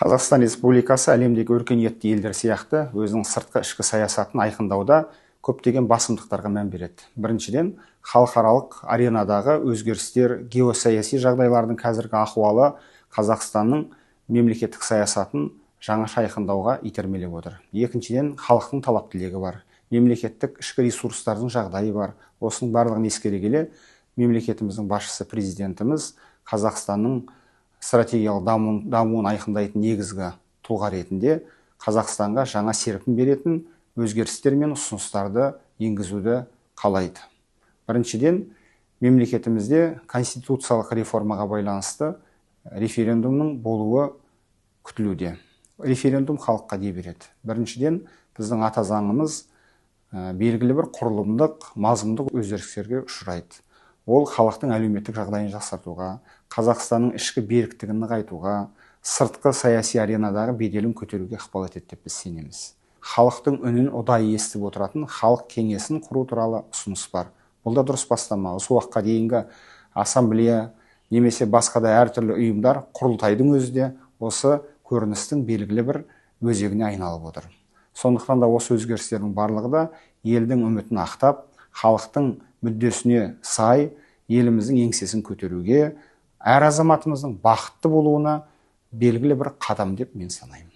Қазақстан Республикасы әлемдегі өркениетті елдер сияқты өзінің сыртқы ішкі саясатын айқындауда көптеген басымдықтарға мән береді. Біріншіден, халықаралық аренадағы өзгерістер, геосаяси жағдайлардың қазіргі ахуалы Қазақстанның мемлекеттік саясатын жаңаша айқындауға итермелеп отыр. Екіншіден, халықтың талап тілегі бар. Мемлекеттік ішкі ресурстардың жағдайы бар. Осының барлығын ескере келе, мемлекетіміздің басшысы президентіміз Қазақстанның стратегиялық дамуын айқындайтын негізгі тұлға ретінде Қазақстанға жаңа серпін беретін өзгерістер мен ұсыныстарды енгізуді қалайды. Біріншіден, мемлекетімізде конституциялық реформаға байланысты референдумның болуы күтілуде. Референдум халыққа не береді? Біріншіден, біздің ата заңымыз белгілі бір құрылымдық, мазмұндық өзгерістерге ұшырайды. Ол халықтың әлеуметтік жағдайын жақсартуға, Қазақстанның ішкі беріктігін нығайтуға, сыртқы саяси аренадағы беделін көтеруге ықпал етеді деп біз сенеміз. Халықтың үнін ұдайы естіп отыратын халық кеңесін құру туралы ұсыныс бар. Бұл да дұрыс бастама. Осы уақытқа дейінгі ассамблея немесе басқа да әртүрлі ұйымдар, құрылтайдың өзі де осы көріністің белгілі бір өзегіне айналып отыр. Сондықтан да осы өзгерістердің барлығы да елдің үмітін ақтап, халықтың мүддесіне сай еліміздің еңсесін көтеруге, әр азаматымыздың бақытты болуына белгілі бір қадам деп мен санаймын.